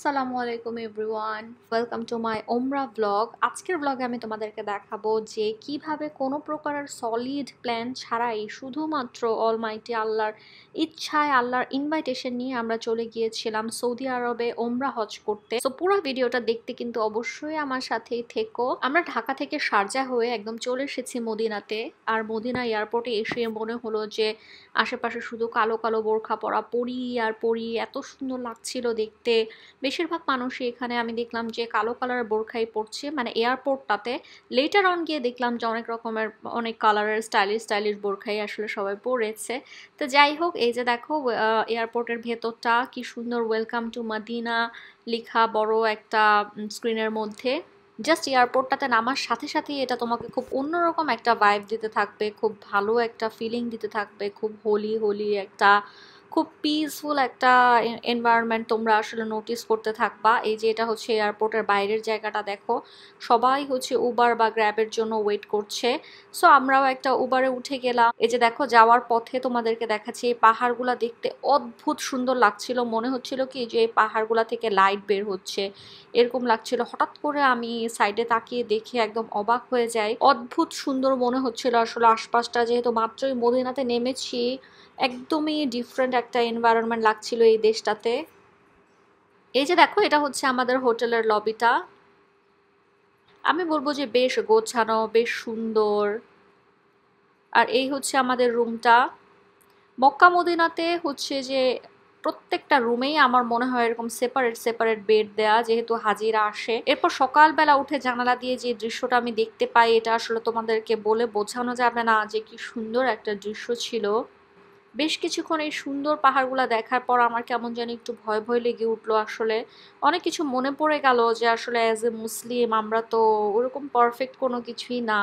আসসালামু আলাইকুম everyone, welcome to my ওমরা ব্লগ। আজকের ব্লগে আমি তোমাদেরকে দেখাবো যে কিভাবে কোনো প্রকারের সলিড প্ল্যান ছাড়াই শুধুমাত্র অলমাইটি আল্লাহর ইচ্ছায়, আল্লাহর ইনভাইটেশন নিয়ে আমরা চলে গিয়েছিলাম সৌদি আরবে ওমরা হজ করতে। তো পুরো ভিডিওটা দেখতে কিন্তু অবশ্যই আমার সাথেই থেকো। আমরা ঢাকা থেকে শারজাহ হয়ে একদম চলে এসেছি মদিনাতে। আর মদিনা এয়ারপোর্টে এসে মনে হলো যে আশেপাশে শুধু কালো কালো বোরখা পরা পরি আর পরি, এত সুন্দর লাগছিল দেখতে। বেশিরভাগ মানুষই এখানে আমি দেখলাম যে কালো কালারের বোরখাই পরছে, মানে এয়ারপোর্টটাতে। লেটার অন গিয়ে দেখলাম যে অনেক রকমের, অনেক কালারের স্টাইলিশ স্টাইলিশ বোরখাই আসলে সবাই পরেছে। তো যাই হোক, এই যে দেখো এয়ারপোর্টের ভেতরটা কি সুন্দর, ওয়েলকাম টু মদিনা লেখা বড় একটা স্ক্রিনের মধ্যে। জাস্ট এয়ারপোর্টটাতে নামার সাথে সাথেই এটা তোমাকে খুব অন্যরকম একটা ভাইব দিতে থাকবে, খুব ভালো একটা ফিলিং দিতে থাকবে, খুব হোলি হোলি একটা, খুব পিসফুল একটা এনভায়রনমেন্ট তোমরা আসলে নোটিস করতে থাকবা। এই যে এটা হচ্ছে এয়ারপোর্টের বাইরের জায়গাটা, দেখো সবাই হচ্ছে উবার বা গ্র্যাবের জন্য ওয়েট করছে। সো আমরাও একটা উবারে উঠে গেলাম। এই যে দেখো যাওয়ার পথে তোমাদেরকে দেখাচ্ছি, এই পাহাড়গুলা দেখতে অদ্ভুত সুন্দর লাগছিল। মনে হচ্ছিল কি যে এই পাহাড়গুলা থেকে লাইট বের হচ্ছে, এরকম লাগছিল। হঠাৎ করে আমি সাইডে তাকিয়ে দেখে একদম অবাক হয়ে যাই। অদ্ভুত সুন্দর মনে হচ্ছিল আসলে আশপাশটা, যেহেতু মাত্রই মদিনাতে নেমেছি, একদমই ডিফারেন্ট একটা এনভায়রনমেন্ট লাগছিল এই দেশটাতে। এই যে দেখো এটা হচ্ছে আমাদের হোটেলের লবিটা। আমি বলবো যে বেশ গোছানো, বেশ সুন্দর। আর এই হচ্ছে আমাদের রুমটা। মক্কা মদিনাতে হচ্ছে যে প্রত্যেকটা রুমেই আমার মনে হয় এরকম সেপারেট সেপারেট বেড দেয়া, যেহেতু হাজিরা আসে। এরপর সকালবেলা উঠে জানালা দিয়ে যে দৃশ্যটা আমি দেখতে পাই, এটা আসলে তোমাদেরকে বলে বোঝানো যাবে না যে কি সুন্দর একটা দৃশ্য ছিল। বেশ কিছুক্ষণ এই সুন্দর পাহাড়গুলা দেখার পর আমার কেমন জানি একটু ভয় ভয় লেগে উঠলো। আসলে অনেক কিছু মনে পড়ে গেল যে আসলে অ্যাজ এ মুসলিম আমরা তো ওরকম পারফেক্ট কোনো কিছুই না।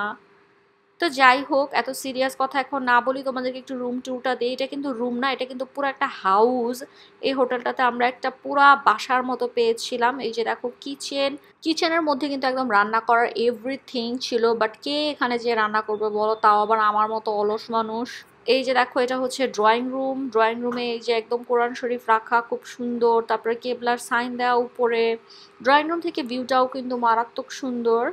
তো যাই হোক, এত সিরিয়াস কথা এখন না বলি, তোমাদেরকে একটু রুম ট্যুরটা দিই। এটা কিন্তু রুম না, এটা কিন্তু পুরো একটা হাউস। এই হোটেলটাতে আমরা একটা পুরা বাসার মতো পেয়েছিলাম। এই যে দেখো কিচেন, কিচেনের মধ্যে কিন্তু একদম রান্না করার এভরিথিং ছিল। বাট কে এখানে যে রান্না করবে বলো, তাও আবার আমার মতো অলস মানুষ। এই যে দেখো এটা হচ্ছে ড্রয়িং রুম। ড্রয়িং রুমে এই যে একদম কোরআন শরীফ রাখা, খুব সুন্দর। তারপরে কেবলার সাইন দেওয়া উপরে। ড্রয়িং রুম থেকে ভিউটাও কিন্তু মারাত্মক সুন্দর।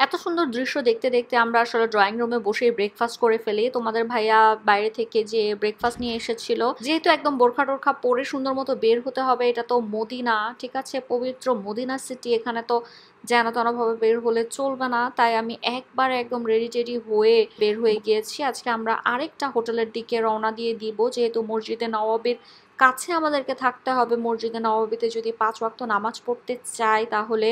এত সুন্দর দৃশ্য দেখতে দেখতে আমরা আসলে ড্রয়িং রুমে বসেই ব্রেকফাস্ট করে ফেলি। তোমাদের ভাইয়া বাইরে থেকে যে ব্রেকফাস্ট নিয়ে এসেছিল, যেহেতু একদম বোরখা টোরখা পরে সুন্দর মতো বের হতে হবে, এটা তো মদিনা, ঠিক আছে, পবিত্র মদিনা সিটি, এখানে তো যেন তেনভাবে বের হলে চলবে না। তাই আমি একবার একদম রেডি টেডি হয়ে বের হয়ে গিয়েছি। আজকে আমরা আরেকটা হোটেলের দিকে রওনা দিয়ে দিব, যেহেতু মসজিদে নওয়াবির কাছে আমাদেরকে থাকতে হবে। মসজিদে নওয়াবিতে যদি 5 ওয়াক্ত নামাজ পড়তে চাই তাহলে।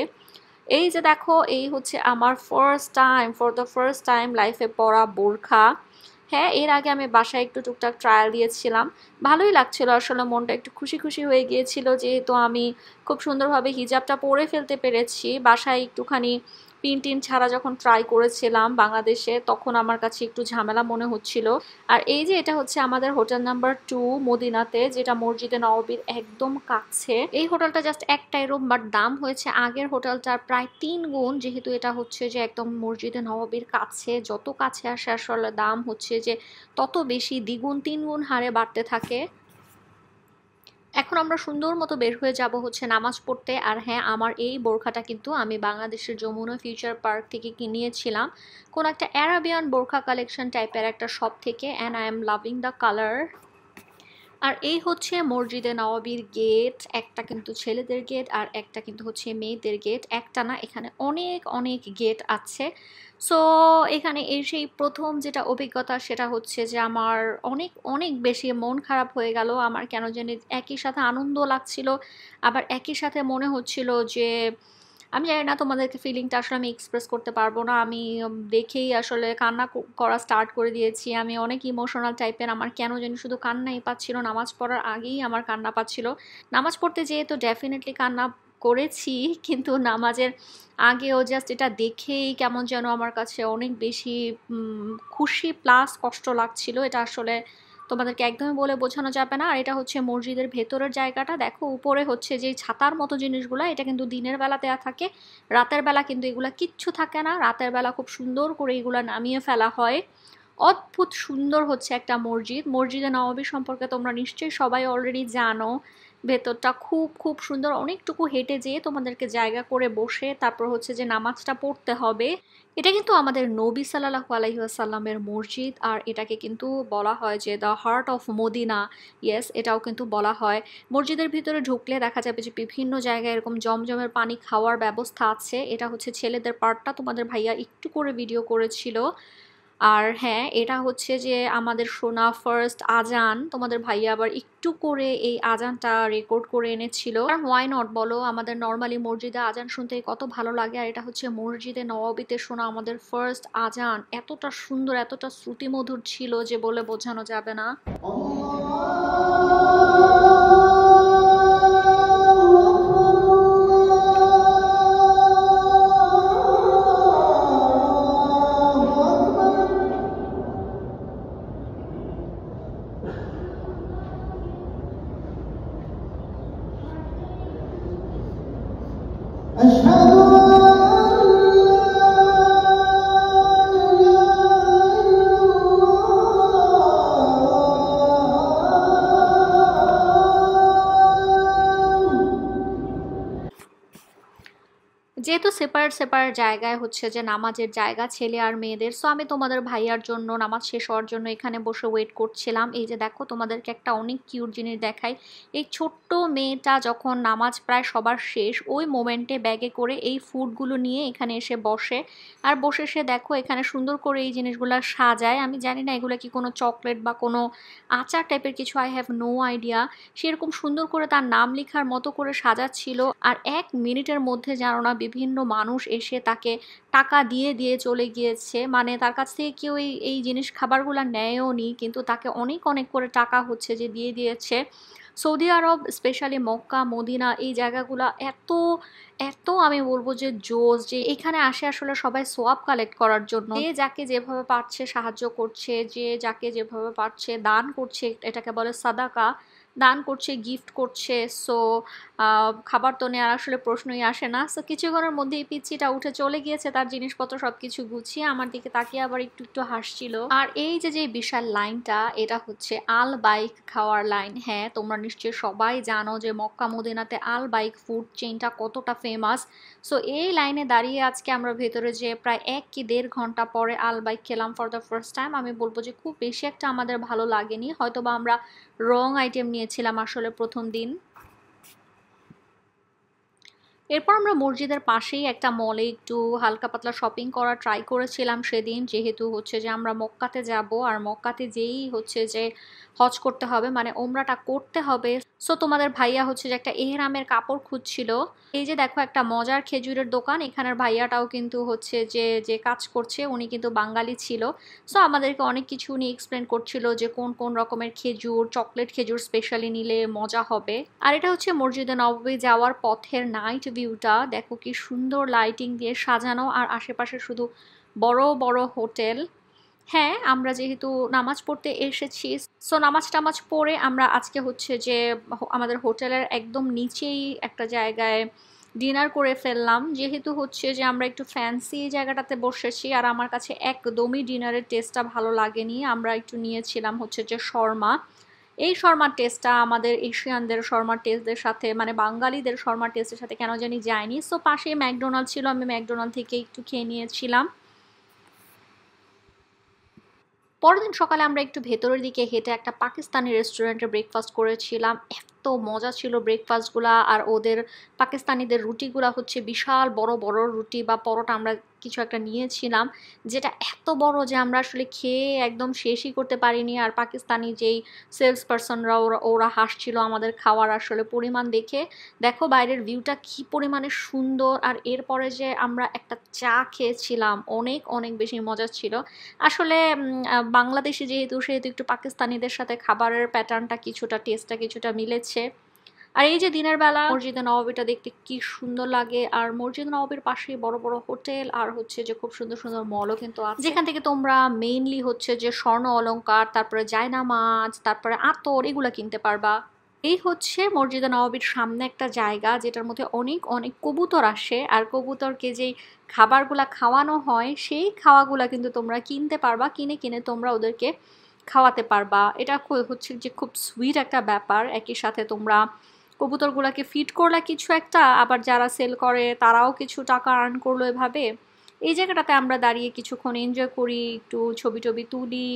এই যে দেখো এই হচ্ছে আমার first time, for the first time লাইফে পরা বোরখা। হ্যাঁ, এর আগে আমি বাসায় একটু টুকটাক ট্রায়াল দিয়েছিলাম, ভালোই লাগছিল। আসলে মনটা একটু খুশি খুশি হয়ে গিয়েছিল, যেহেতু আমি খুব সুন্দরভাবে হিজাবটা পরে ফেলতে পেরেছি। বাসায় একটুখানি পিন টিন ছাড়া যখন ট্রাই করেছিলাম বাংলাদেশে, তখন আমার কাছে একটু ঝামেলা মনে হচ্ছিল। আর এই যে এটা হচ্ছে আমাদের হোটেল নাম্বার 2 মদিনাতে, যেটা মসজিদে নববীর একদম কাছে। এই হোটেলটা জাস্ট একটাই রুম, বাট দাম হয়েছে আগের হোটেলটার প্রায় 3 গুণ, যেহেতু এটা হচ্ছে যে একদম মসজিদে নববীর কাছে। যত কাছে আসে আসলে দাম হচ্ছে যে তত বেশি, দ্বিগুণ 3 গুণ হারে বাড়তে থাকে। এখন আমরা সুন্দর মতো বের হয়ে যাব হচ্ছে নামাজ পড়তে। আর হ্যাঁ, আমার এই বোরখাটা কিন্তু আমি বাংলাদেশের যমুনা ফিউচার পার্ক থেকে কিনিয়েছিলাম, কোন একটা অ্যারাবিয়ান বোরখা কালেকশন টাইপের একটা শপ থেকে। And I am loving the colour. আর এই হচ্ছে মসজিদে নওয়াবির গেট। একটা কিন্তু ছেলেদের গেট আর একটা কিন্তু হচ্ছে মেয়েদের গেট, একটা না, এখানে অনেক অনেক গেট আছে। সো এখানে এসেই প্রথম যেটা অভিজ্ঞতা সেটা হচ্ছে যে আমার অনেক অনেক বেশি মন খারাপ হয়ে গেল। আমার কেন জানি একই সাথে আনন্দ লাগছিল, আবার একই সাথে মনে হচ্ছিল যে, আমি জানি না তোমাদেরকে ফিলিংটা আসলে আমি এক্সপ্রেস করতে পারবো না। আমি দেখেই আসলে কান্না করা স্টার্ট করে দিয়েছি। আমি অনেক ইমোশনাল টাইপের, আমার কেন জানি শুধু কান্নাই পাচ্ছিল। নামাজ পড়ার আগেই আমার কান্না পাচ্ছিল। নামাজ পড়তে যেয়ে তো ডেফিনেটলি কান্না করেছি, কিন্তু নামাজের আগেও জাস্ট এটা দেখেই কেমন যেন আমার কাছে অনেক বেশি খুশি প্লাস কষ্ট লাগছিল। এটা আসলে তোমাদেরকে একদমই বলে বোঝানো যাবে না। আর এটা হচ্ছে মসজিদের ভেতরের জায়গাটা, দেখো উপরে হচ্ছে যে ছাতার মতো জিনিসগুলো, এটা কিন্তু দিনের বেলা দেয়া থাকে। রাতের বেলা কিন্তু এগুলা কিচ্ছু থাকে না। রাতের বেলা খুব সুন্দর করে এগুলা নামিয়ে ফেলা হয়। অদ্ভুত সুন্দর হচ্ছে একটা মসজিদ। মসজিদে নববী সম্পর্কে তোমরা নিশ্চয়ই সবাই অলরেডি জানো। ভেতরটা খুব খুব সুন্দর, অনেকটুকু হেঁটে যেয়ে তোমাদেরকে জায়গা করে বসে তারপর হচ্ছে যে নামাজটা পড়তে হবে। এটা কিন্তু আমাদের নবী সাল্লাল্লাহু আলাইহি ওয়াসাল্লামের মসজিদ, আর এটাকে কিন্তু বলা হয় যে the heart of Medina. Yes, এটাও কিন্তু বলা হয়। মসজিদের ভিতরে ঢুকলে দেখা যাবে যে বিভিন্ন জায়গায় এরকম জমজমের পানি খাওয়ার ব্যবস্থা আছে। এটা হচ্ছে ছেলেদের পার্টটা তোমাদের ভাইয়া একটু করে ভিডিও করেছিল। আর হ্যাঁ, এটা হচ্ছে যে আমাদের শোনা ফার্স্ট আজান। তোমাদের ভাইয়া আবার একটু করে এই আজানটা রেকর্ড করে এনেছিল। আর হোয়াই নট বলো, আমাদের নর্মালি মসজিদে আজান শুনতে কত ভালো লাগে, আর এটা হচ্ছে মসজিদে নওয়াবিতে শোনা আমাদের ফার্স্ট আজান। এতটা সুন্দর, এতটা শ্রুতিমধুর ছিল যে বলে বোঝানো যাবে না। যেহেতু সেপারেট সেপারেট জায়গায় হচ্ছে যে নামাজের জায়গা ছেলে আর মেয়েদের, সো আমি তোমাদের ভাইয়ার জন্য নামাজ শেষ হওয়ার জন্য এখানে বসে ওয়েট করছিলাম। এই যে দেখো, তোমাদেরকে একটা অনেক কিউট জিনিস দেখাই। এই ছোট্ট মেয়েটা যখন নামাজ প্রায় সবার শেষ, ওই মোমেন্টে ব্যাগে করে এই ফুডগুলো নিয়ে এখানে এসে বসে, আর বসে সে দেখো এখানে সুন্দর করে এই জিনিসগুলো সাজায়। আমি জানি না এগুলো কি কোনো চকলেট বা কোনো আচার টাইপের কিছু, আই হ্যাভ নো আইডিয়া। সেরকম সুন্দর করে তার নাম লেখার মতো করে সাজাচ্ছিল, আর 1 মিনিটের মধ্যে জানো না বিভিন্ন মানুষ এসে তাকে টাকা দিয়ে দিয়ে চলে গিয়েছে। মানে তার কাছ থেকে কেউ এই জিনিস খাবারগুলো নেয়ও নি, কিন্তু তাকে অনেক অনেক করে টাকা হচ্ছে যে দিয়ে দিয়েছে। সৌদি আরব, স্পেশালি মক্কা মদিনা, এই জায়গাগুলো এত এত আমি বলবো যে জোস, যে এখানে আসে আসলে সবাই সোয়াব কালেক্ট করার জন্য। যে যাকে যেভাবে পারছে সাহায্য করছে, যে যাকে যেভাবে পারছে দান করছে, এটাকে বলে সাদাকা। দান করছে, গিফট করছে। সো খাবার তো নেওয়ার আসলে প্রশ্নই আসে না। সো কিছুক্ষণের মধ্যেই পিচ্চিটা উঠে চলে গিয়েছে তার জিনিসপত্র সবকিছু গুছিয়ে, আমার দিকে তাকিয়ে আবার একটু একটু হাসছিল। আর এই যে যে বিশাল লাইনটা, এটা হচ্ছে আল বাইক খাওয়ার লাইন। হ্যাঁ, তোমরা নিশ্চয়ই সবাই জানো যে মক্কা মদিনাতে আল বাইক ফুড চেইনটা কতটা ফেমাস। সো এই লাইনে দাঁড়িয়ে আজকে আমরা ভেতরে যে প্রায় 1 কি 1.5 ঘন্টা পরে আল বাইক খেলাম ফর দ্য ফার্স্ট টাইম। আমি বলবো যে খুব বেশি একটা আমাদের ভালো লাগেনি, হয়তোবা আমরা রং আইটেম নিয়েছিলাম আসলে প্রথম দিন। এরপর আমরা মসজিদের পাশেই একটা মলে একটু হালকা পাতলা শপিং করা ট্রাই করেছিলাম সেদিন, যেহেতু হচ্ছে যে আমরা মক্কাতে যাব, আর মক্কাতে যেই হচ্ছে যে হজ করতে হবে, মানে ওমরাটা করতে হবে। সো তোমাদের ভাইয়া হচ্ছে যে একটা এহরামের কাপড় খুঁজছিল। এই যে দেখো একটা মজার খেজুরের দোকান, এখানের ভাইয়াটাও কিন্তু হচ্ছে যে যে কাজ করছে উনি কিন্তু বাঙালি ছিল। সো আমাদেরকে অনেক কিছু উনি এক্সপ্লেন করছিল যে কোন কোন রকমের খেজুর, চকলেট খেজুর স্পেশালি নিলে মজা হবে। আর এটা হচ্ছে মসজিদে নববী যাওয়ার পথের নাইট ভিউটা। দেখো কি সুন্দর লাইটিং দিয়ে সাজানো, আর আশেপাশে শুধু বড় বড় হোটেল। হ্যাঁ, আমরা যেহেতু নামাজ পড়তে এসেছি, সো নামাজ টামাজ পড়ে আমরা আজকে হচ্ছে যে আমাদের হোটেলের একদম নিচেই একটা জায়গায় ডিনার করে ফেললাম। যেহেতু হচ্ছে যে আমরা একটু ফ্যান্সি জায়গাটাতে বসেছি, আর আমার কাছে একদমই ডিনারের টেস্টটা ভালো লাগেনি। আমরা একটু নিয়েছিলাম হচ্ছে যে শর্মা। এই শর্মার টেস্টটা আমাদের এশিয়ানদের শর্মার টেস্টদের সাথে, মানে বাঙালিদের শর্মার টেস্টের সাথে কেন জানি যায়নি। সো পাশে ম্যাকডোনাল্ড ছিল, আমি ম্যাকডোনাল্ড থেকে একটু খেয়ে নিয়েছিলাম। পরের দিন সকালে আমরা একটু ভেতরের দিকে হেঁটে একটা পাকিস্তানি রেস্টুরেন্টে ব্রেকফাস্ট করেছিলাম। এত মজা ছিল ব্রেকফাস্টগুলা, আর ওদের পাকিস্তানিদের রুটিগুলা হচ্ছে বিশাল বড় বড় রুটি বা পরোটা আমরা কিছু একটা নিয়েছিলাম, যেটা এত বড় যে আমরা আসলে খেয়ে একদম শেষই করতে পারিনি। আর পাকিস্তানি যেই সেলস পার্সনরা ওরা ওরা হাসছিল আমাদের খাওয়ার আসলে পরিমাণ দেখে। দেখো বাইরের ভিউটা কি পরিমাণে সুন্দর। আর এরপরে যে আমরা একটা চা খেয়েছিলাম, অনেক অনেক বেশি মজা ছিল আসলে। বাংলাদেশে যেহেতু, সেহেতু একটু পাকিস্তানিদের সাথে খাবারের প্যাটার্নটা কিছুটা, টেস্টটা কিছুটা মিলেছে। আর এই যে দিনের বেলা মসজিদে নববীটা দেখতে কি সুন্দর লাগে, আর মসজিদ নববীর পাশে বড় বড় হোটেল, আর হচ্ছে যে খুব সুন্দর সুন্দর মলও কিন্তু আছে, যেখান থেকে তোমরা মেইনলি হচ্ছে যে স্বর্ণ অলংকার, তারপরে জায়নামাজ, তারপরে আতর, এগুলা কিনতে পারবা। এই হচ্ছে মসজিদে নববীর সামনে একটা জায়গা যেটার মধ্যে অনেক অনেক কবুতর আসে, আর কবুতরকে যেই খাবারগুলা খাওয়ানো হয় সেই খাওয়াগুলা কিন্তু তোমরা কিনতে পারবা, কিনে কিনে তোমরা ওদেরকে খাওয়াতে পারবা। এটা হচ্ছে যে খুব সুইট একটা ব্যাপার। একই সাথে তোমরা কবুতরগুলাকে ফিড করলা কিছু একটা, আবার যারা সেল করে তারাও কিছু টাকা আর্ন করলো এভাবে। এই জায়গাটাতে আমরা দাঁড়িয়ে কিছুক্ষণ এনজয় করি, একটু ছবি টবি তুলি।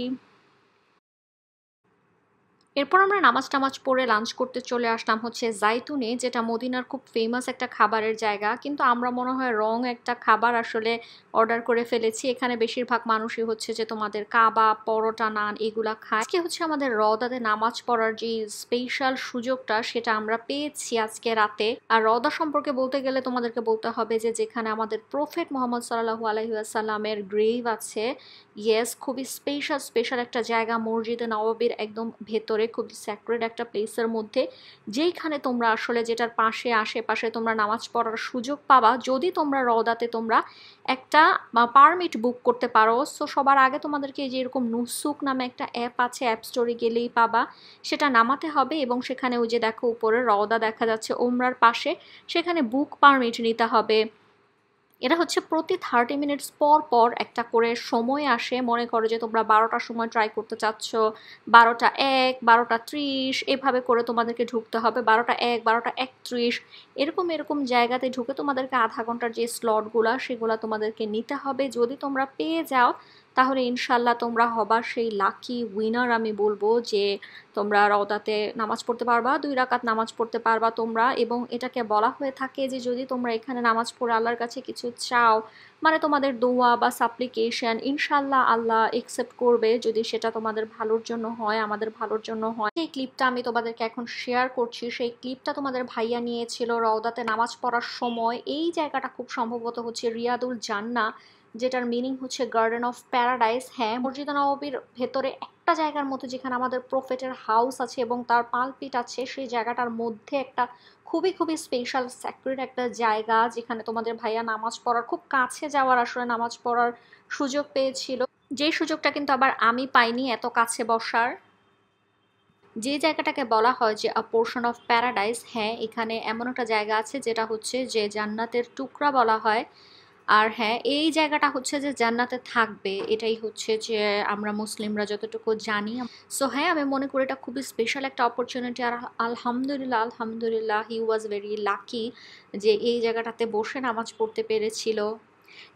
এরপর আমরা নামাজ টামাজ পড়ে লাঞ্চ করতে চলে আসলাম হচ্ছে জাইতুনে, যেটা মদিনার খুব ফেমাস একটা খাবারের জায়গা। কিন্তু আমরা মনে হয় রং একটা খাবার আসলে অর্ডার করে ফেলেছি। এখানে বেশিরভাগ মানুষই হচ্ছে যে তোমাদের কাবাব, পরোটা, নান এগুলা খায়। আজকে হচ্ছে আমাদের রওদাতে নামাজ পড়ার যে স্পেশাল সুযোগটা সেটা আমরা পেয়েছি আজকে রাতে। আর রওদা সম্পর্কে বলতে গেলে তোমাদেরকে বলতে হবে যে যেখানে আমাদের প্রফেট মোহাম্মদ সাল্লাল্লাহু আলাইহি ওয়াসাল্লামের গ্রেভ আছে। ইয়েস, খুবই স্পেশাল একটা জায়গা মসজিদে নববীর একদম ভেতরে, খুবই স্যাক্রেড একটা প্লেসের মধ্যে, যেইখানে তোমরা আসলে যেটার পাশে আশেপাশে তোমরা নামাজ পড়ার সুযোগ পাবা যদি তোমরা রওদাতে তোমরা একটা পারমিট বুক করতে পারো। সো সবার আগে তোমাদেরকে এই যে এরকম নুসুক নামে একটা অ্যাপ আছে, অ্যাপ স্টোরে গেলেই পাবা, সেটা নামাতে হবে এবং সেখানে ওই যে দেখো উপরে রওদা দেখা যাচ্ছে ওমরার পাশে, সেখানে বুক পারমিট নিতে হবে। এটা হচ্ছে প্রতি 30 মিনিটস পর পর একটা করে সময় আসে। মনে করো যে তোমরা 12টার সময় ট্রাই করতে চাচ্ছ, 12টা 1, 12টা 30 এভাবে করে তোমাদেরকে ঢুকতে হবে। 12টা 1, 12টা 31 এরকম এরকম জায়গাতে ঢুকে তোমাদেরকে আধা ঘন্টার যে স্লটগুলা সেগুলা তোমাদেরকে নিতে হবে। যদি তোমরা পেয়ে যাও তাহলে ইনশাল্লাহ তোমরা হবা সেই লাকি উইনার। আমি বলবো যে তোমরা রওদাতে নামাজ পড়তে পারবা, 2 রাকাত নামাজ পড়তে পারবা তোমরা। এবং এটাকে বলা হয়ে থাকে যে যদি তোমরা এখানে নামাজ পড়ে আল্লাহর কাছে কিছু চাও, মানে তোমাদের দোয়া বা সাপ্লিকেশন, ইনশাল্লাহ আল্লাহ একসেপ্ট করবে যদি সেটা তোমাদের ভালোর জন্য হয়, আমাদের ভালোর জন্য হয়। সেই ক্লিপটা আমি তোমাদেরকে এখন শেয়ার করছি। সেই ক্লিপটা তোমাদের ভাইয়া নিয়েছিল রওদাতে নামাজ পড়ার সময়। এই জায়গাটা খুব সম্ভবত হচ্ছে রিয়াদুল জান্নাহ, যেটার মিনিং হচ্ছে গার্ডেন অফ প্যারাডাইস। হ্যাঁ, মসজিদে নববীর ভেতরে একটা জায়গার মতো যেখানে আমাদের প্রফেটের হাউস আছে এবং তার পালপিট আছে, সেই জায়গাটার মধ্যে একটা খুবই স্পেশাল স্যাক্রেড একটা জায়গা যেখানে তোমাদের ভাইয়া নামাজ পড়ার খুব কাছে যাওয়ার আসলে নামাজ পড়ার সুযোগ পেয়েছিল। যে সুযোগটা কিন্তু আবার আমি পাইনি এত কাছে বসার। যে জায়গাটাকে বলা হয় যে আ পোর্শন অফ প্যারাডাইস, হ্যাঁ এখানে এমন একটা জায়গা আছে যেটা হচ্ছে যে জান্নাতের টুকরা বলা হয়। আর হ্যাঁ, এই জায়গাটা হচ্ছে যে জান্নাতে থাকবে, এটাই হচ্ছে যে আমরা মুসলিমরা যতটুকু জানি। সো হ্যাঁ, আমি মনে করি এটা খুবই স্পেশাল একটা অপরচুনিটি। আর আলহামদুলিল্লাহ হি ওয়াজ ভেরি লাকি যে এই জায়গাটাতে বসে নামাজ পড়তে পেরেছিল।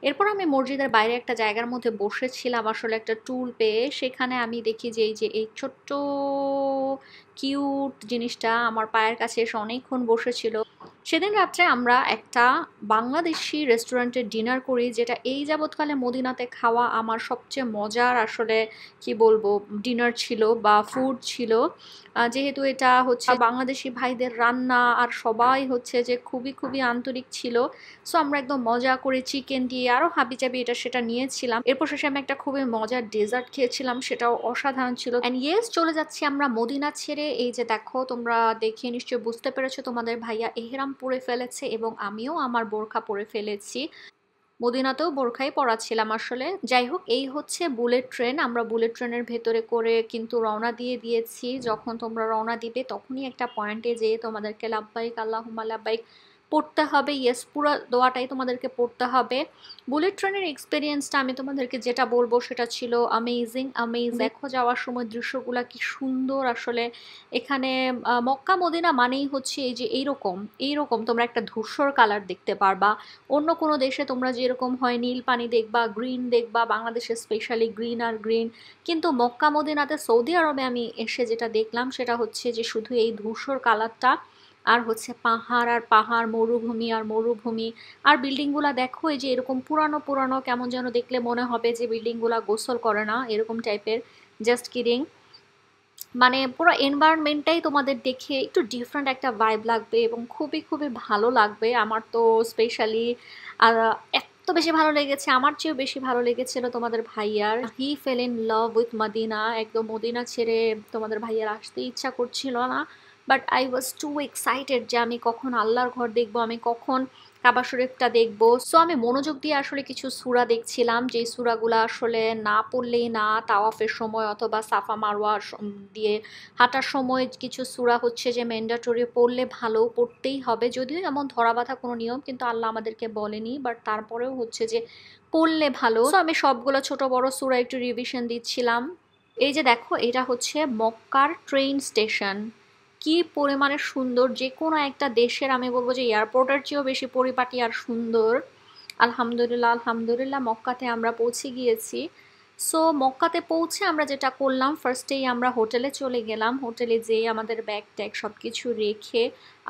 এরপর আমি মসজিদের বাইরে একটা জায়গার মধ্যে বসেছিলাম আসলে একটা টুল পেয়ে। সেখানে আমি দেখি যে এই ছোট্ট কিউট জিনিসটা আমার পায়ের কাছে এসে অনেকক্ষণ বসেছিল। সেদিন রাত্রে আমরা একটা বাংলাদেশি রেস্টুরেন্টে ডিনার করি, যেটা এই যাবৎকালে মদিনাতে খাওয়া আমার সবচেয়ে মজার আসলে কি বলবো ডিনার ছিল বা ফুড ছিল। যেহেতু এটা হচ্ছে বাংলাদেশি ভাইদের রান্না আর সবাই হচ্ছে যে খুবই আন্তরিক ছিল। সো আমরা একদম মজা করে চিকেন দিয়ে আরও হাবিজাবি এটা সেটা নিয়েছিলাম। এরপর শেষে আমি একটা খুবই মজার ডেজার্ট খেয়েছিলাম, সেটাও অসাধারণ ছিল। অ্যান্ড ইয়েস, চলে যাচ্ছি আমরা মদিনা ছেড়ে। এই যে দেখো, তোমরা দেখে নিশ্চয়ই বুঝতে পেরেছো তোমাদের ভাইয়া এহরাম পরে ফেলেছে এবং আমিও আমার বোরখা পরে ফেলেছি। মদিনাতেও বোরখাই পরা ছিলাম আসলে। যাই হোক, এই হচ্ছে বুলেট ট্রেন। আমরা বুলেট ট্রেনের ভেতরে করে কিন্তু রওনা দিয়ে দিয়েছি। যখন তোমরা রওনা দিবে তখনই একটা পয়েন্টে যেয়ে তোমাদেরকে লাব্বাইক আল্লাহুম্মা লাব্বাইক পড়তে হবে। ইয়েস, পুরো দোয়াটাই তোমাদেরকে পড়তে হবে। বুলেট ট্রেনের এক্সপিরিয়েন্সটা আমি তোমাদেরকে যেটা বলবো সেটা ছিল আমেজিং। দেখো যাওয়ার সময় দৃশ্যগুলা কি সুন্দর আসলে। এখানে মক্কা মদিনা মানেই হচ্ছে এই যে এইরকম তোমরা একটা ধূসর কালার দেখতে পারবা। অন্য কোনো দেশে তোমরা যেরকম হয় নীল পানি দেখবা, গ্রিন দেখবা, বাংলাদেশে স্পেশালি গ্রিন আর গ্রিন। কিন্তু মক্কা মদিনাতে, সৌদি আরবে আমি এসে যেটা দেখলাম সেটা হচ্ছে যে শুধু এই ধূসর কালারটা, আর হচ্ছে পাহাড় আর পাহাড়, মরুভূমি আর মরুভূমি। আর বিল্ডিংগুলা দেখো এই যে এরকম পুরানো কেমন যেন দেখলে মনে হবে যে বিল্ডিংগুলা গোসল করে না, এরকম টাইপের। Just kidding. মানে পুরো এনভায়রনমেন্টটাই তোমাদের দেখে একটু ডিফারেন্ট একটা ভাইব লাগবে এবং খুবই ভালো লাগবে। আমার তো স্পেশালি এত বেশি ভালো লেগেছে, আমার চেয়েও বেশি ভালো লেগেছিল তোমাদের ভাইয়ার। He fell in love with Medina. একদম মদিনা ছেড়ে তোমাদের ভাইয়ার আসতে ইচ্ছা করছিল না। But I was too excited যে আমি কখন আল্লাহর ঘর দেখবো, আমি কখন কাবা শরীফটা দেখবো। সো আমি মনোযোগ দিয়ে আসলে কিছু সূরা দেখছিলাম, যে সূরাগুলো আসলে না পড়লেই না, তাওয়াফের সময় অথবা সাফা মারওয়া দিয়ে হাঁটার সময় কিছু সূরা হচ্ছে যে ম্যান্ডেটরি, পড়লে ভালো, পড়তেই হবে। যদিও এমন ধরাবাঁধা কোনো নিয়ম কিন্তু আল্লাহ আমাদেরকে বলেনি, বাট তারপরেও হচ্ছে যে পড়লে ভালো। সো আমি সবগুলো ছোট বড় সূরা একটু রিভিশন দিচ্ছিলাম। এই যে দেখো, এটা হচ্ছে মক্কার ট্রেন স্টেশন, কি পরিমাণে সুন্দর, যে কোনো একটা দেশের আমি বলবো যে এয়ারপোর্টের চেয়েও বেশি পরিপাটি আর সুন্দর। আলহামদুলিল্লাহ আলহামদুলিল্লাহ মক্কাতে আমরা পৌঁছে গিয়েছি। সো মক্কাতে পৌঁছে আমরা যেটা করলাম, ফার্স্টেই আমরা হোটেলে চলে গেলাম। হোটেলে যেয়ে আমাদের ব্যাগ ট্যাগ সব কিছু রেখে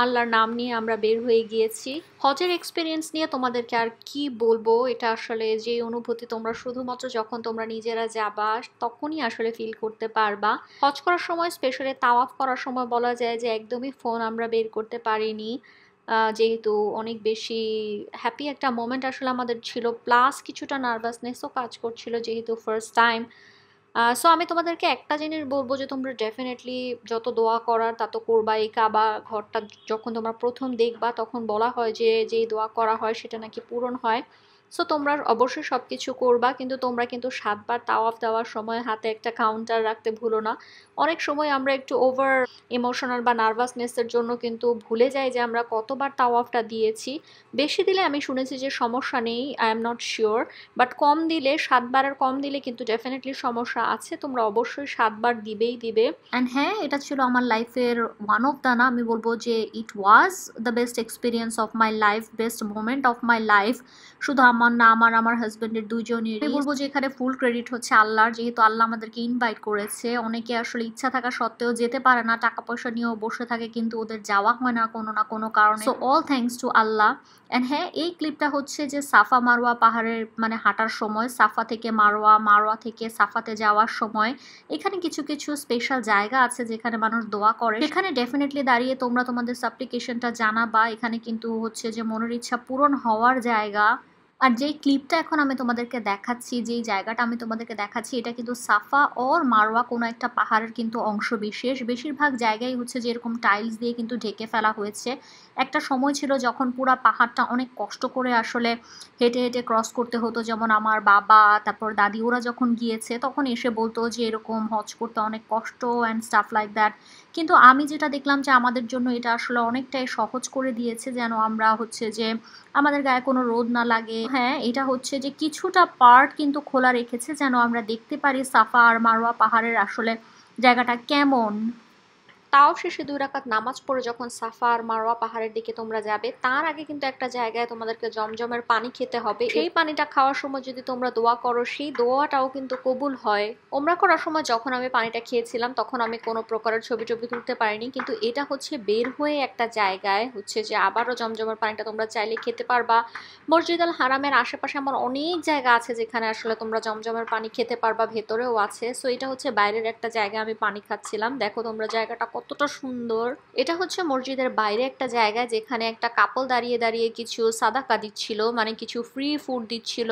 আল্লাহর নাম নিয়ে আমরা বের হয়ে গিয়েছি। হজের এক্সপিরিয়েন্স নিয়ে তোমাদেরকে আর কি বলবো, এটা আসলে যে অনুভূতি তোমরা শুধুমাত্র যখন তোমরা নিজেরা যাবা তখনই আসলে ফিল করতে পারবা। হজ করার সময় স্পেশালি তাওয়াফ করার সময় বলা যায় যে একদমই ফোন আমরা বের করতে পারিনি, যেহেতু অনেক বেশি হ্যাপি একটা মোমেন্ট আসলে আমাদের ছিল, প্লাস কিছুটা নার্ভাসনেসও কাজ করছিল যেহেতু ফার্স্ট টাইম। সো আমি তোমাদেরকে একটা জিনিস বলবো যে তোমরা ডেফিনেটলি যত দোয়া করার তত করবা। এই কাবা ঘরটা যখন তোমরা প্রথম দেখবা তখন বলা হয় যে যেই দোয়া করা হয় সেটা নাকি পূরণ হয়। সো তোমরা অবশ্যই সব কিছু করবা, কিন্তু তোমরা কিন্তু 7 বার তাওয়াফ দেওয়ার সময় হাতে একটা কাউন্টার রাখতে ভুলো না। অনেক সময় আমরা একটু ওভার ইমোশনাল বা নার্ভাসনেসের জন্য কিন্তু ভুলে যাই যে আমরা কতবার তাওয়াফটা দিয়েছি। বেশি দিলে আমি শুনেছি যে সমস্যা নেই, I am not sure, but কম দিলে 7 বারের কম দিলে কিন্তু ডেফিনেটলি সমস্যা আছে। তোমরা অবশ্যই 7 বার দিবেই দিবে। অ্যান্ড হ্যাঁ, এটা ছিল আমার লাইফের ওয়ান অফ দ্য, না আমি বলবো যে it was the best experience of my life, best moment of my life. শুধু আমার না, আমার হাজবেন্ডের দুজনেরই। আমি বলবো যে এখানে ফুল ক্রেডিট হচ্ছে আল্লাহর, যেহেতু আল্লাহ আমাদেরকে ইনভাইট করেছে। অনেকে আসলে ইচ্ছা থাকা সত্ত্বেও যেতে পারে না, টাকা পয়সা নিয়েও বসে থাকে, কিন্তু ওদের যাওয়া হয় না কোনো কারণে। So all thanks to Allah. And হ্যাঁ, এই ক্লিপটা হচ্ছে যে সাফা মারওয়া পাহাড়ের মানে হাঁটার সময়, সাফা থেকে মারওয়া, মারওয়া থেকে সাফাতে যাওয়ার সময় এখানে কিছু কিছু স্পেশাল জায়গা আছে যেখানে মানুষ দোয়া করে। এখানে ডেফিনেটলি দাঁড়িয়ে তোমরা তোমাদের সাপ্লিকেশনটা জানাবা। এখানে কিন্তু হচ্ছে যে মনের ইচ্ছা পূরণ হওয়ার জায়গা। আর যেই ক্লিপটা এখন আমি তোমাদেরকে দেখাচ্ছি, যেই জায়গাটা আমি তোমাদেরকে দেখাচ্ছি, এটা কিন্তু সাফা ওর মারওয়া কোনো একটা পাহাড়ের কিন্তু অংশ বিশেষ। বেশিরভাগ জায়গায় হচ্ছে যে এরকম টাইলস দিয়ে কিন্তু ঢেকে ফেলা হয়েছে। একটা সময় ছিল যখন পুরা পাহাড়টা অনেক কষ্ট করে আসলে হেঁটে হেঁটে ক্রস করতে হতো। যেমন আমার বাবা, তারপর দাদি, ওরা যখন গিয়েছে তখন এসে বলতো যে এরকম হজ করতে অনেক কষ্ট অ্যান্ড স্টাফ লাইক দ্যাট। কিন্তু আমি যেটা দেখলাম যে আমাদের জন্য এটা আসলে অনেকটাই সহজ করে দিয়েছে, যেন আমরা হচ্ছে যে আমাদের গায়ে কোনো রোদ না লাগে। হ্যাঁ, এটা হচ্ছে যে কিছুটা পার্ট কিন্তু খোলা রেখেছে যেন আমরা দেখতে পারি সাফা আর মারওয়া পাহাড়ের আসলে জায়গাটা কেমন। তাও শেষে 2 রাকাত নামাজ পড়ে যখন সাফা আর মারওয়া পাহাড়ের দিকে তোমরা যাবে, তার আগে কিন্তু একটা জায়গায় তোমাদেরকে জমজমের পানি খেতে হবে। সেই পানিটা খাওয়ার সময় যদি তোমরা দোয়া করো, সেই দোয়াটাও কিন্তু কবুল হয়। ওমরা করার সময় যখন আমি পানিটা খেয়েছিলাম তখন আমি কোনো প্রকারের ছবি টবি তুলতে পারিনি, কিন্তু এটা হচ্ছে বের হয়ে একটা জায়গায় হচ্ছে যে আবারও জমজমের পানিটা তোমরা চাইলে খেতে পারবা। মসজিদ আল হারামের আশেপাশে আমার অনেক জায়গা আছে যেখানে আসলে তোমরা জমজমের পানি খেতে পারবা, ভেতরেও আছে। সো এটা হচ্ছে বাইরের একটা জায়গায় আমি পানি খাচ্ছিলাম। দেখো তোমরা জায়গাটা কতটা সুন্দর। এটা হচ্ছে মসজিদের বাইরে একটা জায়গা যেখানে একটা কাপল দাঁড়িয়ে দাঁড়িয়ে কিছু সাদাকা দিচ্ছিল, মানে কিছু ফ্রি ফুড দিচ্ছিল।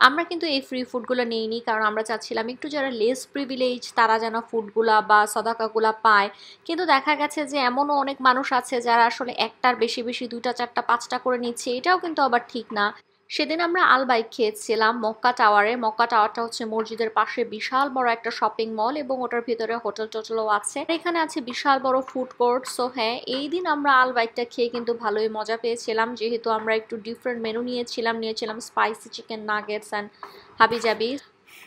আমরা কিন্তু এই ফ্রি ফুডগুলো নিইনি, কারণ আমরা চাচ্ছিলাম একটু যারা লেস প্রিভিলেজ তারা যেন ফুডগুলা বা সাদাকাগুলা পায়। কিন্তু দেখা গেছে যে এমনও অনেক মানুষ আছে যারা আসলে একটার বেশি বেশি 2টা 4টা 5টা করে নিচ্ছে, এটাও কিন্তু আবার ঠিক না। সেদিন আমরা আল বাইক খেয়েছিলাম মক্কা টাওয়ারে। মক্কা টাওয়ারটা হচ্ছে মসজিদের পাশে বিশাল বড় একটা শপিং মল, এবং ওটার ভিতরে হোটেল টোটেলও আছে। এখানে আছে বিশাল বড় ফুড কোর্ট। সো হ্যাঁ, এই দিন আমরা আল বাইকটা খেয়ে কিন্তু ভালোই মজা পেয়েছিলাম, যেহেতু আমরা একটু ডিফারেন্ট মেনু নিয়েছিলাম স্পাইসি চিকেন নাগেটস অ্যান্ড হাবিজাবি।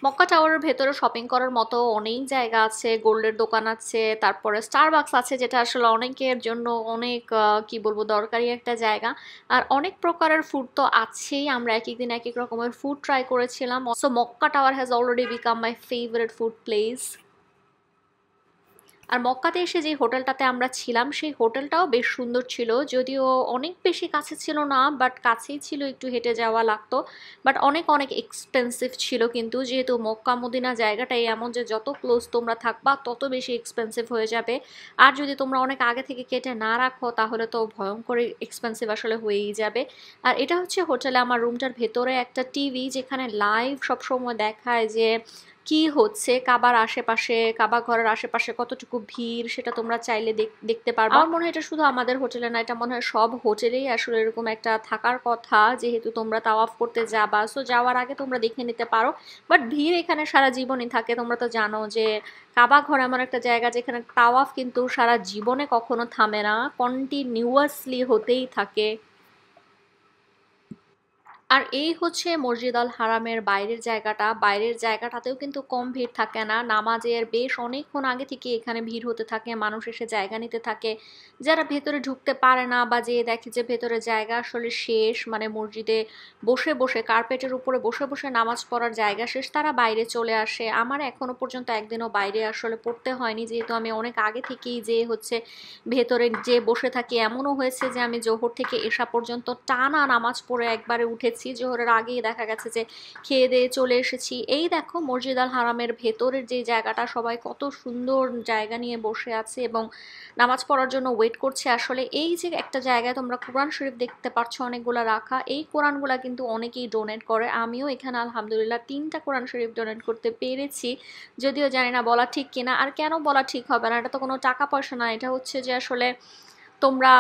মক্কা টাওয়ারের ভেতরে শপিং করার মতো অনেক জায়গা আছে, গোল্ডের দোকান আছে, তারপরে স্টারবাকস আছে, যেটা আসলে অনেকের জন্য অনেক কি বলবো দরকারি একটা জায়গা। আর অনেক প্রকারের ফুড তো আছেই, আমরা এক এক দিন এক এক রকমের ফুড ট্রাই করেছিলাম। So Makkah tower has already become my favourite food place. আর মক্কাতে এসে যে হোটেলটাতে আমরা ছিলাম সেই হোটেলটাও বেশ সুন্দর ছিল, যদিও অনেক বেশি কাছে ছিল না, বাট কাছেই ছিল, একটু হেঁটে যাওয়া লাগতো। বাট অনেক অনেক এক্সপেন্সিভ ছিল, কিন্তু যেহেতু মক্কা মদিনা জায়গাটাই এমন যে যত ক্লোজ তোমরা থাকবা তত বেশি এক্সপেন্সিভ হয়ে যাবে। আর যদি তোমরা অনেক আগে থেকে কেটে না রাখো তাহলে তো ভয়ঙ্কর এক্সপেন্সিভ আসলে হয়েই যাবে। আর এটা হচ্ছে হোটেলে আমার রুমটার ভেতরে একটা টিভি, যেখানে লাইভ সবসময় দেখায় যে কি হচ্ছে কাবার আশেপাশে, কাবা ঘরের আশেপাশে কতটুকু ভিড় সেটা তোমরা চাইলে দেখতে পারবা। আমার মনে হয় এটা শুধু আমাদের হোটেলে না, এটা মনে হয় সব হোটেলেই আসলে এরকম একটা থাকার কথা, যেহেতু তোমরা তাওয়াফ করতে যাবা। সো যাওয়ার আগে তোমরা দেখে নিতে পারো। বাট ভিড় এখানে সারা জীবনই থাকে। তোমরা তো জানো যে কাবা ঘর এমন একটা জায়গা যেখানে তাওয়াফ কিন্তু সারা জীবনে কখনো থামে না, কন্টিনিউয়াসলি হতেই থাকে। আর এই হচ্ছে মসজিদ আল হারামের বাইরের জায়গাটা। বাইরের জায়গাটাতেও কিন্তু কম ভিড় থাকে না, নামাজের বেশ অনেকক্ষণ আগে থেকে এখানে ভিড় হতে থাকে, মানুষ এসে জায়গা নিতে থাকে। যারা ভেতরে ঢুকতে পারে না বা যে দেখে যে ভেতরে জায়গা আসলে শেষ, মানে মসজিদে বসে বসে কার্পেটের উপরে বসে বসে নামাজ পড়ার জায়গা শেষ, তারা বাইরে চলে আসে। আমার এখনো পর্যন্ত একদিনও বাইরে আসলে পড়তে হয়নি, যেহেতু আমি অনেক আগে থেকেই যে হচ্ছে ভেতরে যে বসে থাকি। এমনও হয়েছে যে আমি জোহর থেকে এশা পর্যন্ত টানা নামাজ পড়ে একবারে উঠেছি, জোহরের আগেই দেখা গেছে যে খেয়ে দিয়ে চলে এসেছি। এই দেখো মসজিদ আল হারামের ভেতরের যে জায়গাটা, সবাই কত সুন্দর জায়গা নিয়ে বসে আছে এবং নামাজ পড়ার জন্য ওয়েট করছে। আসলে এই যে একটা জায়গায় তোমরা কোরআন শরীফ দেখতে পাচ্ছ অনেকগুলা রাখা, এই কোরআনগুলা কিন্তু অনেকেই ডোনেট করে। আমিও এখানে আলহামদুলিল্লাহ 3টা কোরআন শরীফ ডোনেট করতে পেরেছি, যদিও জানি না বলা ঠিক কিনা। আর কেন বলা ঠিক হবে না, এটা তো কোনো টাকা পয়সা না, এটা হচ্ছে যে আসলে তোমরা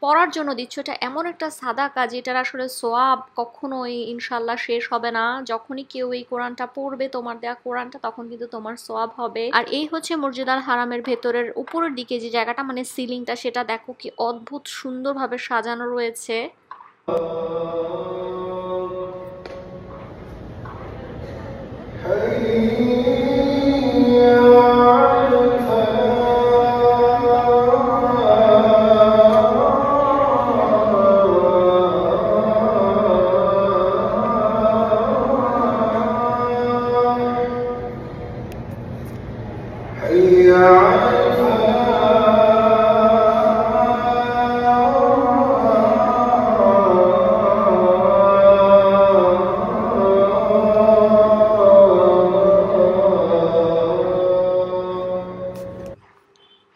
পড়ার জন্য দিচ্ছ। এটা এমন একটা সাদাকা যেটার আসলে সোয়াব কখনোই ইনশাল্লাহ শেষ হবে না। যখনই কেউ এই কোরআনটা পড়বে, তোমার দেয়া কোরআনটা, তখন কিন্তু তোমার সোয়াব হবে। আর এই হচ্ছে মসজিদ আল হারামের ভেতরের উপরের দিকে যে জায়গাটা, মানে সিলিংটা, সেটা দেখো কি অদ্ভুত সুন্দরভাবে সাজানো রয়েছে।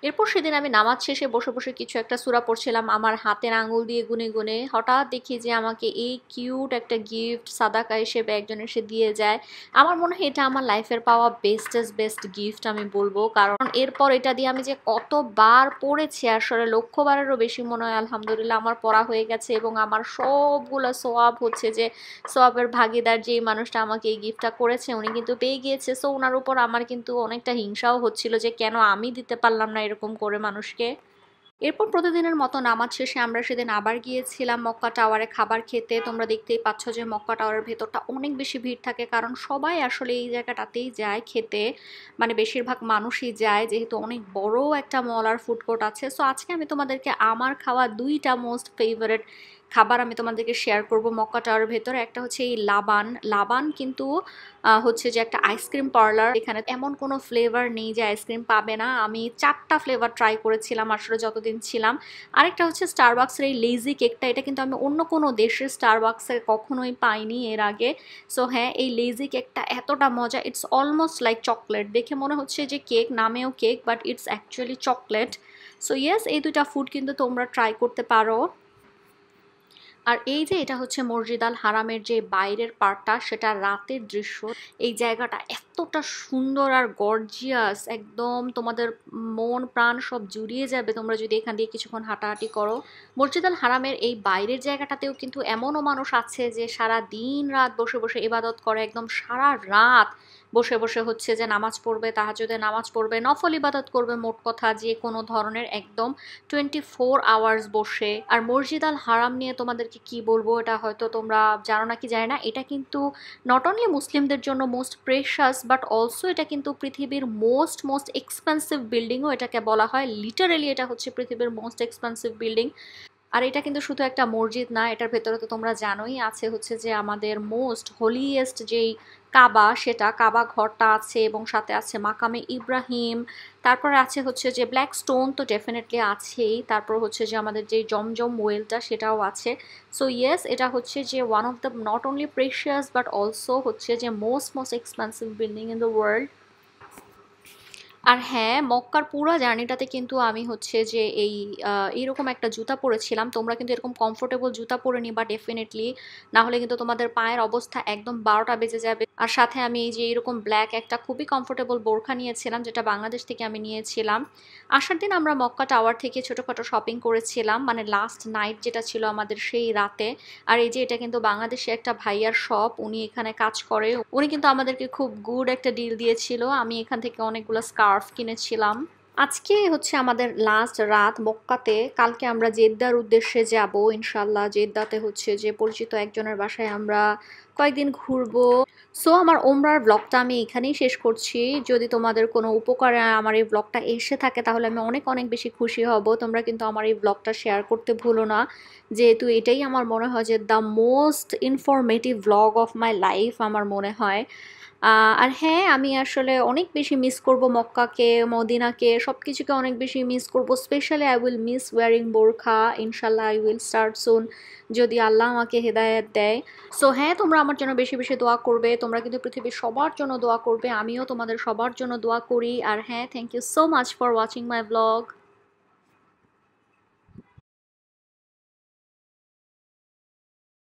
এরপর সেদিন আমি নামাজ শেষে বসে বসে কিছু একটা সূরা পড়ছিলাম আমার হাতের আঙুল দিয়ে গুনে গুনে। হঠাৎ দেখি যে আমাকে এই কিউট একটা গিফট সাদাকা হিসেবে একজন এসে দিয়ে যায়। আমার মনে হয় এটা আমার লাইফের পাওয়া বেস্ট গিফট আমি বলবো, কারণ এরপর এটা দিয়ে আমি যে কতবার পড়েছি, আসলে লক্ষবারেরও বেশি মনে হয় আলহামদুলিল্লাহ আমার পড়া হয়ে গেছে। এবং আমার সবগুলো সোয়াব হচ্ছে যে সোয়াবের ভাগিদার যেই মানুষটা আমাকে এই গিফটটা করেছে উনি কিন্তু পেয়ে গিয়েছে। সো ওনার উপর আমার কিন্তু অনেকটা হিংসাও হচ্ছিল যে কেন আমি দিতে পারলাম না এরকম করে মানুষকে। এরপর প্রতিদিনের মতো নামাজ শেষে আমরা সেদিন আবার গিয়েছিলাম মক্কা টাওয়ারে খাবার খেতে। তোমরা দেখতেই পাচ্ছ যে মক্কা টাওয়ারের ভেতরটা অনেক বেশি ভিড় থাকে, কারণ সবাই আসলে এই জায়গাটাতেই যায় খেতে, মানে বেশিরভাগ মানুষই যায়, যেহেতু অনেক বড় একটা মল আর ফুড কোর্ট আছে। সো আজকে আমি তোমাদেরকে আমার খাওয়া 2টা মোস্ট ফেভারিট খাবার আমি তোমাদেরকে শেয়ার করব মক্কা টাওয়ারের ভেতরে। একটা হচ্ছে এই লাবান। লাবান কিন্তু হচ্ছে যে একটা আইসক্রিম পার্লার, এখানে এমন কোনো ফ্লেভার নেই যে আইসক্রিম পাবে না। আমি 4টা ফ্লেভার ট্রাই করেছিলাম আসলে যতদিন ছিলাম। আরেকটা হচ্ছে স্টারবাক্সের এই লেজি কেকটা, এটা কিন্তু আমি অন্য কোনো দেশের স্টারবাক্সে কখনোই পাইনি এর আগে। সো হ্যাঁ, এই লেজি কেকটা এতটা মজা, ইটস অলমোস্ট লাইক চকলেট। দেখে মনে হচ্ছে যে কেক, নামেও cake, but it's actually chocolate. So yes, এই 2টা ফুড কিন্তু তোমরা ট্রাই করতে পারো। আর এই যে এটা হচ্ছে মসজিদ আল হারামের যে বাইরের পার্টটা, সেটা রাতের দৃশ্য। এই জায়গাটা এতটা সুন্দর আর গর্জিয়াস, একদম তোমাদের মন প্রাণ সব জুড়িয়ে যাবে তোমরা যদি এখান দিয়ে কিছুক্ষণ হাঁটাহাঁটি করো। মসজিদ আল হারামের এই বাইরের জায়গাটাতেও কিন্তু এমনও মানুষ আছে যে সারা দিন রাত বসে বসে ইবাদত করে, একদম সারা রাত বসে বসে হচ্ছে যে নামাজ পড়বে, তাহাজ্জুদে নামাজ পড়বে, নফল ইবাদত করবে, মোট কথা যে কোনো ধরনের, একদম 24 আওয়ার্স বসে। আর মসজিদ আল হারাম নিয়ে তোমাদেরকে কি বলবো, এটা হয়তো তোমরা জানো না কি জানি না, এটা কিন্তু নট অনলি মুসলিমদের জন্য মোস্ট প্রেশাস, বাট অলসো এটা কিন্তু পৃথিবীর মোস্ট এক্সপেন্সিভ বিল্ডিংও এটাকে বলা হয়। লিটারেলি এটা হচ্ছে পৃথিবীর মোস্ট এক্সপেন্সিভ বিল্ডিং। আর এটা কিন্তু শুধু একটা মসজিদ না, এটার ভেতরে তো তোমরা জানোই আছে হচ্ছে যে আমাদের মোস্ট হোলিয়েস্ট যেই কাবা, সেটা কাবা ঘরটা আছে, এবং সাথে আছে মাকামে ইব্রাহিম। তারপরে আছে হচ্ছে যে ব্ল্যাক স্টোন তো ডেফিনেটলি আছেই, তারপর হচ্ছে যে আমাদের যে জমজম ওয়েলটা সেটাও আছে। সো ইয়েস, এটা হচ্ছে যে one of the not only precious but also হচ্ছে যে most expensive building in the world. আর হ্যাঁ, মক্কার পুরা জার্নিটাতে কিন্তু আমি হচ্ছে যে এইরকম একটা জুতা পরেছিলাম। তোমরা কিন্তু এরকম কমফোর্টেবল জুতা পরে নিবা ডেফিনিটলি। না হলে কিন্তু তোমাদের পায়ের অবস্থা একদম ১২টা বেজে যাবে। আর সাথে আমি এই যে এরকম ব্ল্যাক একটা খুবই কমফোর্টেবল বোরখা নিয়েছিলাম, যেটা বাংলাদেশ থেকে আমি নিয়েছিলাম। আসার দিন আমরা মক্কা টাওয়ার থেকে ছোটখাটো শপিং করেছিলাম, মানে লাস্ট নাইট যেটা ছিল আমাদের সেই রাতে। আর এই যে এটা কিন্তু বাংলাদেশে একটা ভাইয়ার শপ, উনি এখানে কাজ করে। উনি কিন্তু আমাদেরকে খুব গুড একটা ডিল দিয়েছিল। আমি এখান থেকে অনেকগুলো স্কার্ফ কিনেছিলাম। আজকে হচ্ছে আমাদের লাস্ট রাত মক্কাতে। কালকে আমরা জেদ্দার উদ্দেশ্যে যাব ইনশাল্লাহ। জেদ্দাতে হচ্ছে যে পরিচিত একজনের বাসায় আমরা কয়েকদিন ঘুরবো। সো আমার ওমরার ব্লগটা আমি এখানেই শেষ করছি। যদি তোমাদের কোনো উপকারে আমার এই ব্লগটা এসে থাকে তাহলে আমি অনেক অনেক বেশি খুশি হব। তোমরা কিন্তু আমার এই ব্লগটা শেয়ার করতে ভুলো না, যেহেতু এটাই আমার মনে হয় যে the most informative blog of my life আমার মনে হয়। আর হ্যাঁ, আমি আসলে অনেক বেশি মিস করব মক্কাকে, মদিনাকে, সব কিছুকে অনেক বেশি মিস করব। Specially I will miss wearing burqa. ইনশাল্লাহ আই উইল স্টার্ট সুন, যদি আল্লাহ আমাকে হেদায়েত দেয়। সো হ্যাঁ, তোমরা আমার জন্য বেশি বেশি দোয়া করবে। তোমরা কিন্তু পৃথিবীর সবার জন্য দোয়া করবে, আমিও তোমাদের সবার জন্য দোয়া করি। আর হ্যাঁ, thank you so much for watching my blog.